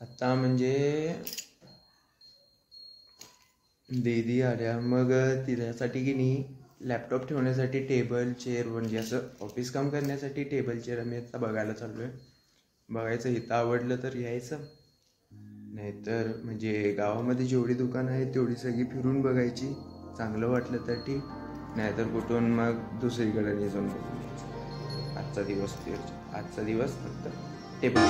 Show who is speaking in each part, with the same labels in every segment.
Speaker 1: आता म्हणजे दीदी आल्या मग तिच्यासाठी की नाही लॅपटॉप ठेवण्यासाठी टेबल चेअर म्हणजे असं ऑफिस काम करण्यासाठी टेबल चेअर आम्ही आता बघायला चाललो आहे. बघायचं इथं आवडलं तर यायचं, नाहीतर म्हणजे गावामध्ये जेवढी दुकानं आहेत तेवढी सगळी फिरून बघायची, चांगलं वाटलं तर ठीक, नाहीतर कुठून मग दुसरीकडे नाही जाऊन बघून यायचं. आजचा दिवस फक्त टेबल.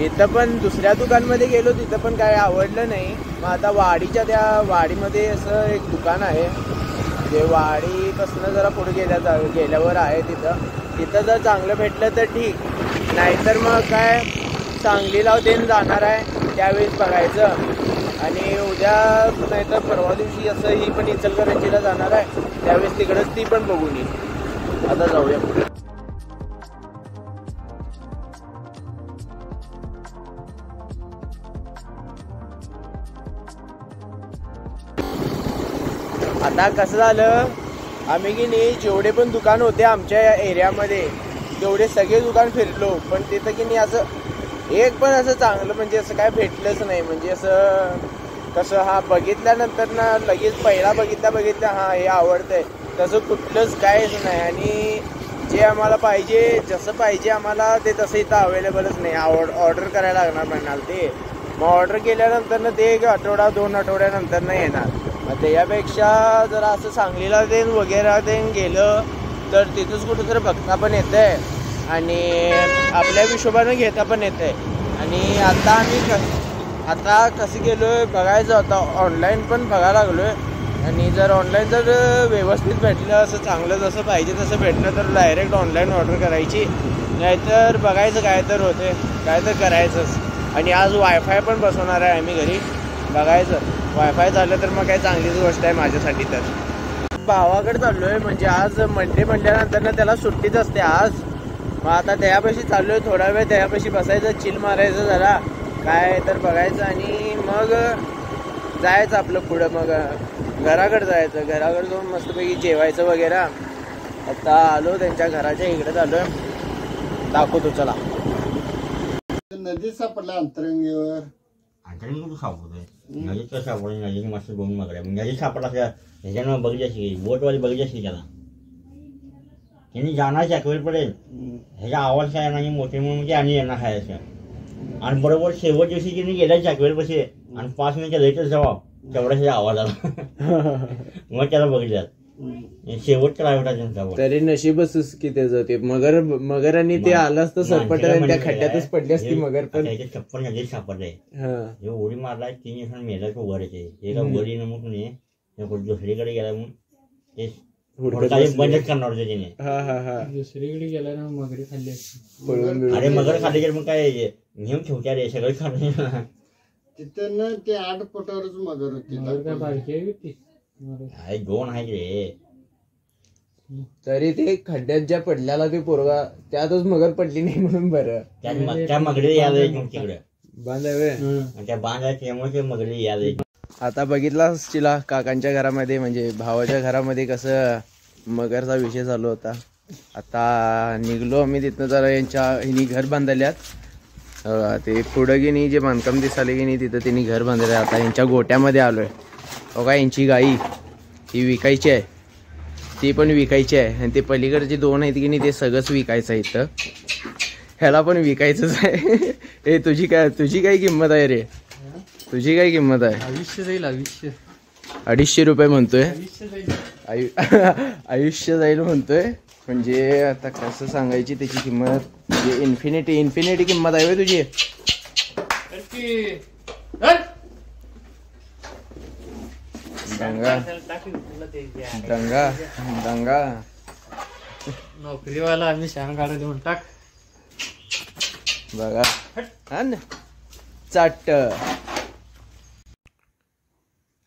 Speaker 1: इथं पण दुसऱ्या दुकानमध्ये गेलो, तिथं पण काय आवडलं नाही. मग आता वाडीच्या त्या वाडीमध्ये असं एक दुकान आहे, जे वाडीपासून जरा पुढे गेल्यावर आहे. तिथं जर चांगलं भेटलं तर ठीक, नाहीतर मग काय सांगलीला देऊन जाणार आहे त्यावेळेस बघायचं. आणि उद्या नाहीतर परवा दिवशी असं ही पण इचलकरंजीला जाणार आहे, त्यावेळेस तिकडंच ती पण बघून येईल. आता जाऊया पुढे. आता कसं झालं, आम्ही की नाही जेवढे पण दुकान होते आमच्या एरियामध्ये तेवढे सगळे दुकान फिरलो, पण तिथं की नाही असं एक पण असं चांगलं म्हणजे असं काय भेटलंच नाही. म्हणजे असं कसं हा बघितल्यानंतर ना लगेच पहिला बघितल्या हा हे आवडतंय तसं कुठलंच कायच नाही. आणि जे आम्हाला पाहिजे जसं पाहिजे आम्हाला ते तसं इथं अवेलेबलच नाही. ऑर्डर करायला लागणार म्हणाल ते, मग ऑर्डर केल्यानंतर ना ते 1-2 आठवड्यानंतर नाही येणार. मग त्यापेक्षा जरा असं सांगलीला देन वगैरे देन गेलं तर तिथंच कुठं तर बघता पण येतं आहे आणि आपल्या हिशोबानं घेता पण येतं आहे. आणि आता आम्ही कसं गेलो आहे बघायचं, आता ऑनलाईन पण बघायला लागलो आहे. आणि जर ऑनलाईन जर व्यवस्थित भेटलं असं चांगलं जसं पाहिजे तसं भेटलं तर डायरेक्ट ऑनलाईन ऑर्डर करायची, नाहीतर बघायचं काय तर होते काय तर करायचंच. आणि आज वायफाय पण बसवणार आहे आम्ही घरी, बघायचं वायफाय झालं तर मग काय चांगलीच गोष्ट आहे माझ्यासाठी. तर भावाकडे चाललो आहे, म्हणजे आज मंडे म्हटल्यानंतर ना त्याला सुट्टीच असते आज. मग आता त्यापाशी चाललो आहे, थोडा वेळ त्यापाशी बसायचं, चिल मारायचं जरा काय तर बघायचं आणि मग जायचं आपलं पुढं. मग घराकडे जायचं, घराकडे जाऊन मस्तपैकी जेवायचं वगैरे. आता आलो त्यांच्या घराच्या इकडे चाललो आहे, दाखवतो चला.
Speaker 2: नदी सापडला अंतरंगीवर,
Speaker 3: अंतरंगी सापडतोय नदीत कसं सापडलं, नदीने मस्त 2 मगऱ्या नदी सापडला ह्याच्यानं बघली असेल, बोटवाली बघली असेल त्याला, त्यांनी जाणार चाकवेल पडेल ह्याचा आवाज काय नाही मोठे म्हणून आणि येणार आहे असं. आणि बरोबर शेवट दिवशी की गेल्या चाकवेल पशी आणि 5 मिनिटच्या लेटच जवाब तेवढ्याचा आवाज आला. मग त्याला बघितल्यात शेवट करायला त्यांचा.
Speaker 1: तरी नशीबच की त्याचं ते मगरांनी ते आलं असतं सरपट त्या खड्ड्यातच पडली असती मगर. पण
Speaker 3: छप्पन नदी सापडले, उडी मारलाय 3 दिवसांनी मेला तो वर येते एका वरी नमूक नाही दुसरीकडे गेला म्हणून ते बंदच करणार होते त्याने.
Speaker 4: दुसरीकडे गेला ना मगरी खाल्ली.
Speaker 3: अरे मगर खाल्ली तर मग काय नेऊन ठेवत्या रे सगळं खाल्ले
Speaker 2: तिथं ना ते 8 फुटावरच मगर होती.
Speaker 3: आहे 2 आहे रे.
Speaker 1: तरी ते खड्ड्यात ज्या पडल्याला ते पोरगा त्यातच मगर पडली नाही म्हणून बरं.
Speaker 3: त्या मगरी यायला तिकडे
Speaker 1: बांध आहे,
Speaker 3: त्या बांध आहे त्यामुळे ते मगरी यायला.
Speaker 1: आता बघितलास तिला काकांच्या घरामध्ये म्हणजे भावाच्या घरामध्ये कसं मगरचा विषय चालू होता. आता निघलो आम्ही तिथनं, जरा हिनी घर बांधल्यात ते पुढं की नाही जे बांधकाम दिसाले की नाही तिथं त्यांनी घर बांधले. आता यांच्या गोट्यामध्ये आलोय. बघा यांची गाई ही विकायची आहे, ती पण विकायची आहे. आणि ते पलीकडचे 2 आहेत की नाही ते सगळंच विकायचं आहे. इथं ह्याला पण विकायचंच आहे. हे तुझी काय किंमत आहे रे? तुझी काय किंमत आहे?
Speaker 4: 250 जाईल.
Speaker 1: 250 रुपये म्हणतोय. आयुष्य जाईल म्हणतोय. म्हणजे आता कसं सांगायची त्याची किंमत, म्हणजे इन्फिनिटी किंमत आहे तुझी. दंगा दंगा दंगा
Speaker 4: नोकरीवाला आम्ही शान काढा देऊन टाक
Speaker 1: बघा. हा ना चाट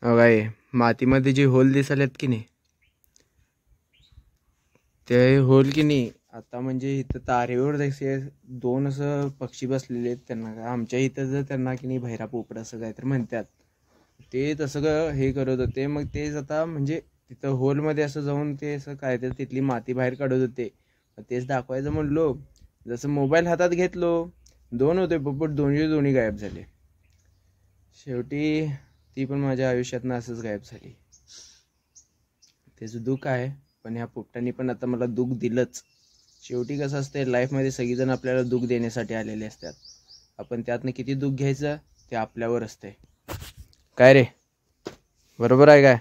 Speaker 1: काय मातीमध्ये जे होल दिसालेत की नाही, ते होल की नाही आता म्हणजे इथं तारेवर जसे 2 असं पक्षी बसलेले आहेत. त्यांना काय आमच्या इथं जर त्यांना की नाही भैरा पोपट असं काय तर म्हणतात, ते तसं हे करत होते. मग तेच आता म्हणजे तिथं होलमध्ये असं जाऊन ते असं काय तर तिथली माती बाहेर काढत होते. तेच दाखवायचं म्हणलो, जसं मोबाईल हातात घेतलो 2 होते पोपट, दोन्ही गायब झाले. शेवटी ती पण माझ्या आयुष्यातनं असंच गायब झाली. त्याचं दुःख आहे, पण ह्या पोपटांनी पण आता मला दुःख दिलंच. शेवटी कसं असते लाईफमध्ये सगळीजण आपल्याला दुःख देण्यासाठी आलेले असतात. आपण त्यातनं किती दुःख घ्यायचं ते आपल्यावर असते. काय रे बरोबर आहे काय?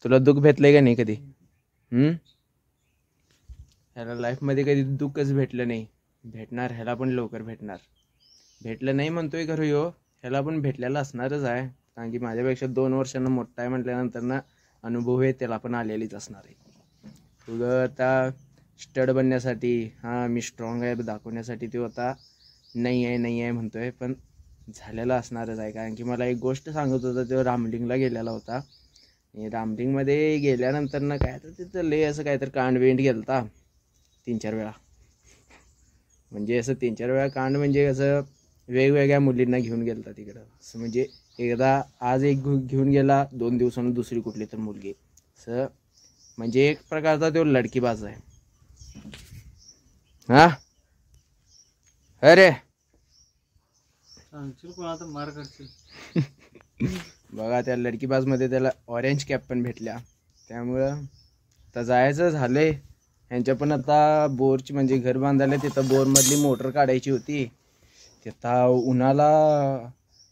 Speaker 1: तुला दुःख भेटलंय का नाही कधी? ह्याला लाईफमध्ये कधी दुःखच भेटलं नाही. भेटणार, ह्याला पण लवकर भेटणार. भेटलं नाही म्हणतोय खरं ह्यो, ह्याला पण भेटलेला असणारच आहे. कारण की माझ्यापेक्षा 2 वर्षांना मोठा आहे म्हटल्यानंतर ना अनुभव आहे त्याला पण आलेलीच असणार आहे. तुझं आता स्टड बनण्यासाठी, हां मी स्ट्रॉंग आहे दाखवण्यासाठी तो आता नाही आहे म्हणतोय, पण झालेला असणारच आहे. कारण की मला एक गोष्ट सांगत होता, तो रामलिंगला गेलेला होता. रामलिंगमध्ये गेल्यानंतर ना काय तर तिथं लय असं काय तर कांड वेंड गेलता 3-4 वेळा. म्हणजे असं 3-4 वेळा कांड म्हणजे असं वेगवेगळ्या मुलींना घेऊन गेलता तिकडं. असं म्हणजे एकदा आज एक घेऊन गेला, 2 दिवसांनी दुसरी कुठली तर मुलगी. असं म्हणजे एक प्रकारचा तो लडकीबाज आहे. हा अरे
Speaker 4: कोणाचा मार करशील
Speaker 1: बघा, त्या लडकीबाजमध्ये त्याला ऑरेंज कॅप पण भेटल्या. त्यामुळं आता जायचं झालंय. ह्यांच्या पण आता बोरची म्हणजे घर बांधायला तिथं बोरमधली मोटर काढायची होती. तिथं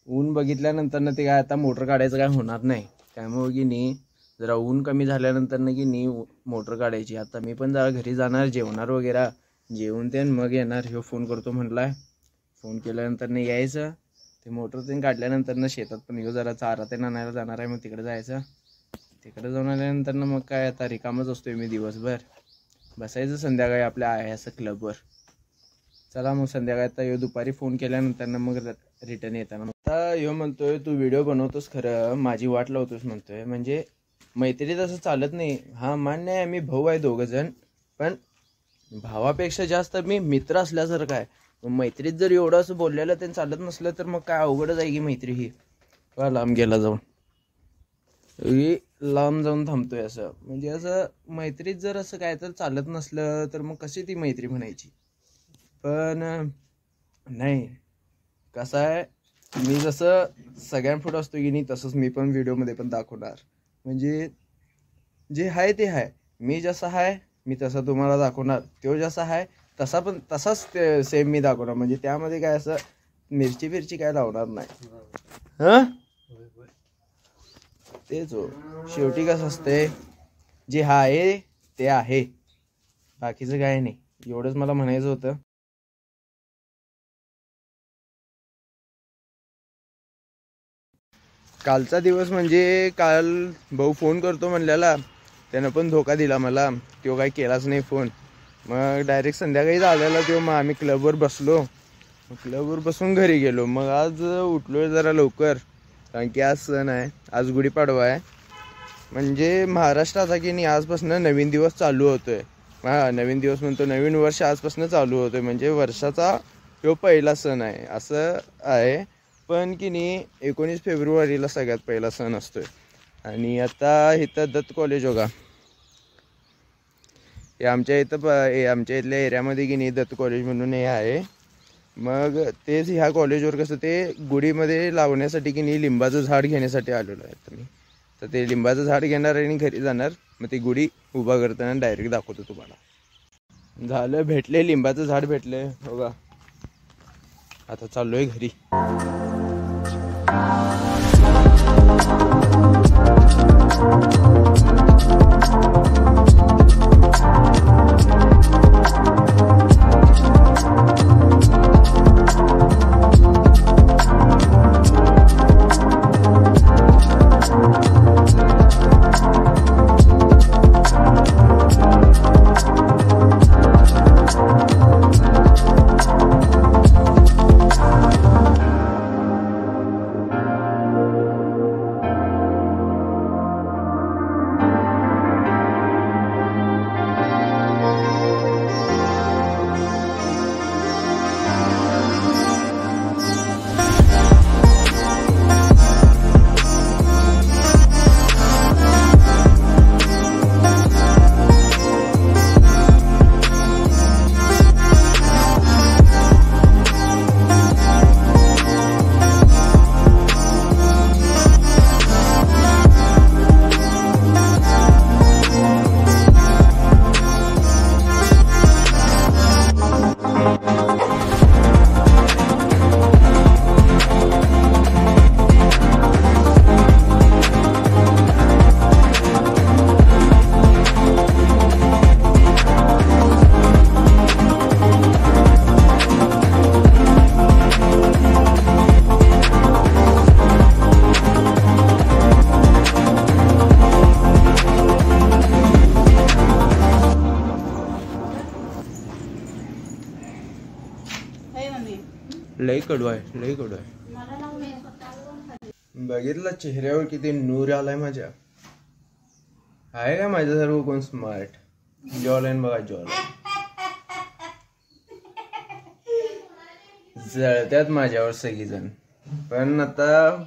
Speaker 1: ऊन बघितल्यानंतर ना ते काय आता मोटर काढायचं काय होणार नाही. त्यामुळे की नाही जरा ऊन कमी झाल्यानंतर ना की नाही मोटर काढायची. आता मी पण जरा घरी जाणार, जेवणार वगैरे, जेवून ते मग येणार. ह्यो फोन करतो म्हणलाय. फोन केल्यानंतर नाही यायचं. ते मोटर ते काढल्यानंतर ना शेतात पण ह्यो जरा चारा ते आणायला जाणार आहे. मग तिकडे जायचं. तिकडे जाऊन आल्यानंतर ना मग काय आता रिकामच असतोय मी दिवसभर. बसायचं संध्याकाळी आपल्या आहे असं क्लबवर. चला मग संध्याकाळी आता ह्यो दुपारी फोन केल्यानंतर ना मग रिटर्न येताना आता ह्यो म्हणतोय तू व्हिडिओ बनवतोस खरं, माझी वाट लावतोस म्हणतोय. म्हणजे मैत्रीत असं चालत नाही. हा मान्य आहे, आम्ही भाऊ आहे 2 जण, पण भावापेक्षा जास्त मी मित्र असल्यासारखं आहे. मैत्रीत जर एवढं असं बोललेलं ते चालत नसलं तर मग काय अवघडच आहे की मैत्री ही. लांब गेला जाऊन लांब जाऊन थांबतोय असं. म्हणजे असं मैत्रीत जर असं काय तर चालत नसलं तर मग कशी ती मैत्री म्हणायची. पण नाही, कसं आहे मी जसं सगळ्यांपुढं असतो की नाही तसंच मी पण व्हिडिओमध्ये पण दाखवणार. म्हणजे जे आहे ते आहे. मी जसं आहे मी तसं तुम्हाला दाखवणार. तो जसा आहे तसाच सेम मी दाखवणार. म्हणजे त्यामध्ये काय असं मिरची काय लावणार नाही. हां तेच हो. शेवटी कसं असते, जे आहे ते आहे, बाकीचं काय नाही. एवढंच मला म्हणायचं होतं. कालचा दिवस म्हणजे काल भाऊ फोन करतो म्हणलेला, त्यानं पण धोका दिला मला. तो काही केलाच नाही फोन. मग डायरेक्ट संध्याकाळी आलेला तो. मग आम्ही क्लबवर बसलो. क्लबवर बसून घरी गेलो. मग आज उठलो जरा लवकर, कारण की आज सण आहे. आज गुढीपाडवा आहे. म्हणजे महाराष्ट्राचा की नाही आजपासून नवीन दिवस चालू होतोय. नवीन दिवस म्हणतो, नवीन वर्ष आजपासून चालू होतोय. म्हणजे वर्षाचा तो पहिला सण आहे असं आहे. पण की नाही 19 फेब्रुवारीला सगळ्यात पहिला सण असतोय. आणि आता इथं दत्त कॉलेज बघा, हे आमच्या इथल्या एरियामध्ये की नाही दत्त कॉलेज म्हणून हे आहे. मग तेच ह्या कॉलेजवर कसं ते गुढीमध्ये लावण्यासाठी की नाही लिंबाचं झाड घेण्यासाठी आलेलो आहे तुम्ही. तर ते लिंबाचं झाड घेणार आणि घरी जाणार. मग ती गुढी उभा करताना डायरेक्ट दाखवतो तुम्हाला. झालं, भेटले लिंबाचं झाड भेटले बघा. आता चाललोय घरी. लई कडू आहे, लई कडू आहे. बघितलं चेहऱ्यावर किती नूर आलाय माझ्या. आहे का माझ्या सर्व कोण स्मार्ट? जॉलाईन बघा, जॉलाईन जळत्यात माझ्यावर सगळीजण. पण आता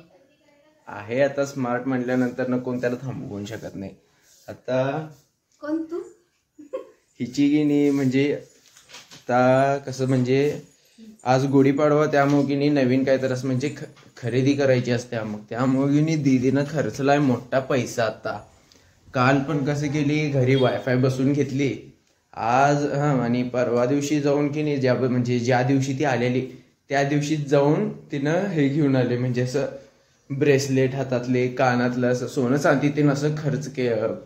Speaker 1: आहे, आता स्मार्ट म्हटल्यानंतर ना कोण त्याला थांबवू शकत नाही. आता
Speaker 5: कोण तू?
Speaker 1: हिची की नाही म्हणजे आता कसं म्हणजे आज गुढीपाडवा, त्यामुळे की नाही नवीन काय तर असं म्हणजे खरेदी करायची असते. मग त्यामुळे की नाही दीदीनं खर्चलाय मोठा पैसा. आता काल पण कसं केली, घरी वायफाय बसून घेतली आज. आणि परवा दिवशी जाऊन की नाही ज्या दिवशी ती आलेली त्या दिवशीच जाऊन तिनं हे घेऊन आले, म्हणजे असं ब्रेसलेट हातातले, कानातलं असं सोनं चांदी तिनं असं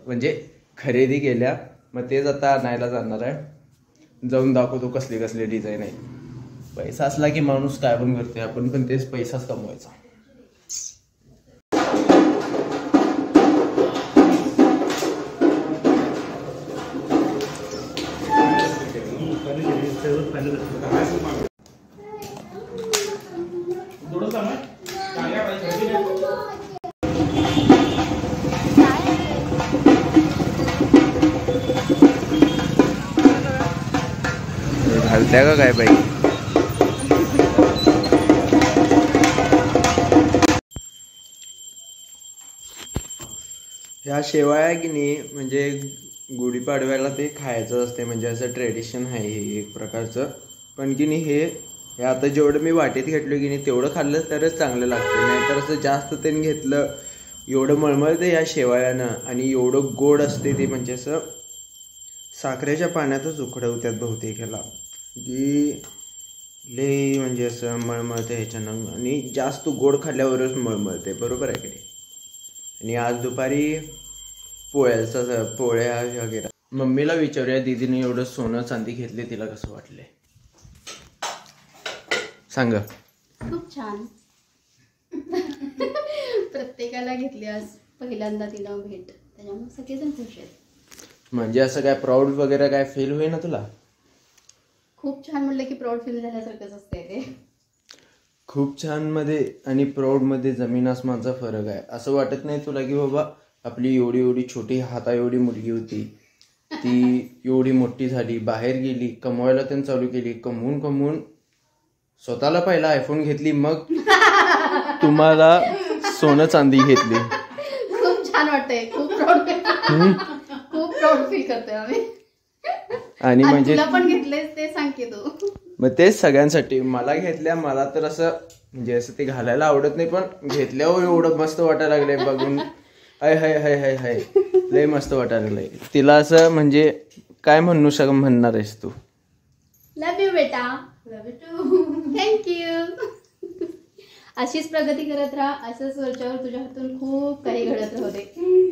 Speaker 1: म्हणजे खरेदी केल्या. मग तेच आता आणायला जाणार आहे. जाऊन दाखवतो कसली कसली डिझाईन आहे. पैसा असला की माणूस काय पण करते, आपण पण तेच पैसाच कमवायचा. घालत्या का काय बाई? ह्या शेवाळ्या की नाही म्हणजे गुढीपाडव्याला ते खायचं असते, म्हणजे असं ट्रेडिशन आहे हे एक प्रकारचं. पण की नाही हे आता जेवढं मी वाटेत घेतलं की नाही तेवढं खाल्लं तरच चांगलं लागतं. नाहीतर असं जास्त त्यांनी घेतलं एवढं मळमळते या शेवाळ्यानं. आणि एवढं गोड असते ते, म्हणजे असं साखरेच्या पाण्यातच उकडवत्यात बहुतेक ह्याला, की लई म्हणजे असं मळमळतं ह्याच्यानं. आणि जास्त गोड खाल्ल्यावरच मळमळते, बरोबर आहे की नाही. आणि आज दुपारी पोळ्या वगैरे. मम्मीला विचारूया, दीदीने एवढं सोनं चांदी घेतले, तिला कसं वाटले सांग.
Speaker 5: खूप छान. प्रत्येकाला घेतली आज पहिल्यांदा तिला भेट, त्याच्यामुळे सगळेजण खुश आहेत.
Speaker 1: म्हणजे असं काय प्राऊड वगैरे काय फील होईल ना तुला?
Speaker 5: खूप छान म्हणलं की प्राऊड फील झाल्यासारखंच असते ते. खूप
Speaker 1: छान मध्ये आणि प्राऊड मध्ये जमीन आसमानचा फरक आहे. असं वाटत नाही तुला की बाबा आपली एवढी एवढी छोटी हाता एवढी मुलगी होती, ती एवढी मोठी झाली, बाहेर गेली, कमवायला त्यांनी चालू केली, कमवून स्वतःला पहिला आयफोन घेतली, मग तुम्हाला सोनं चांदी घेतली.
Speaker 5: खूप छान वाटतंय. खूप प्राऊड फील करतोय आम्ही.
Speaker 1: आणि म्हणजे
Speaker 5: तुला पण घेतलेस ते सांग की तू.
Speaker 1: मग तेच सगळ्यांसाठी मला घेतल्या. मला तर असं म्हणजे असं ते घालायला आवडत नाही, पण घेतल्यावर एवढं मस्त वाटायला लागलंय बघून. हाय हाय हाय हाय हाय लय मस्त वाटायला लागलंय. तिला असं म्हणजे काय म्हणणार आहेस तू?
Speaker 5: लव्ह यू बेटा. Love you too. थँक्यू. अशीच प्रगती करत राहा, असंच वरच्यावर तुझ्या हातून खूप काही घडत राहू दे,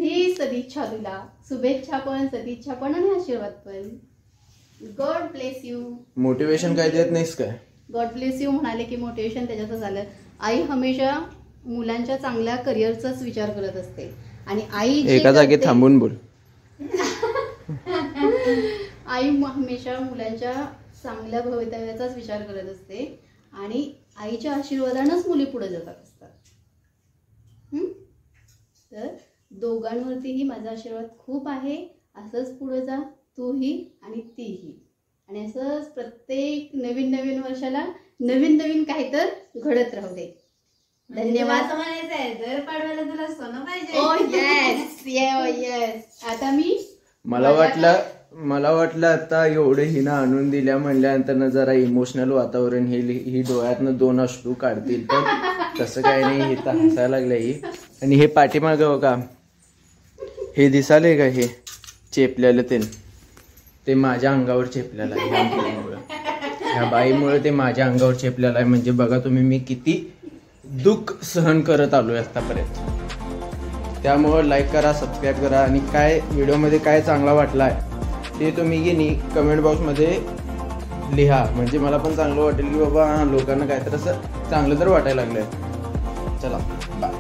Speaker 5: ही सदिच्छा तुला. शुभेच्छा पण, सदिच्छा पण आणि आशीर्वाद पण. God bless you.
Speaker 1: मोटिवेशन काय देत नाहीस काय?
Speaker 5: गॉड ब्लेस यू म्हणाले की मोटिवेशन त्याच्यातच आलं. आई हमेशा मुलांच्या चांगल्या करिअरचाच विचार करत असते. आणि आई
Speaker 1: एका जागी थांबून बोल.
Speaker 5: आई हमेशा मुलांच्या चांगल्या भवितव्याचाच विचार करत असते. आणि आईच्या आशीर्वादानंच मुली पुढे जातात असतात. तर दोघांवरतीही माझा आशीर्वाद खूप आहे. असंच पुढे जा तूही आणि तीही. आणि असंच प्रत्येक नवीन नवीन वर्षाला नवीन नवीन काही तर घडत राहू दे. धन्यवाद.
Speaker 6: दर पाडव्याला तुला सोनं पाहिजे.
Speaker 5: ओ येस येस. आता मी
Speaker 1: मला वाटलं आता एवढं हिनं आणून दिल्या म्हणल्यानंतर जरा इमोशनल वातावरण ही डोळ्यातनं 2 अश्रू काढतील, पण तसं काही नाही. हे तर हसायला लागलं ही. आणि हे पाठीमागं बघा, हे दिसाले का, हे चेपलेलं ते माझ्या अंगावर चेपलेलं आहे. ह्या बाईमुळे ते माझ्या अंगावर चेपलेलं आहे. म्हणजे बघा तुम्ही मी किती दुःख सहन करत आलोय आतापर्यंत. त्यामुळं लाईक करा, सबस्क्राईब करा. आणि काय व्हिडिओमध्ये काय चांगला वाटला आहे ते तुम्ही की नाही कमेंट बॉक्समध्ये लिहा, म्हणजे मला पण चांगलं वाटेल की बाबा लोकांना काय तर असं चांगलं तर वाटायला लागलंय. चला बाय.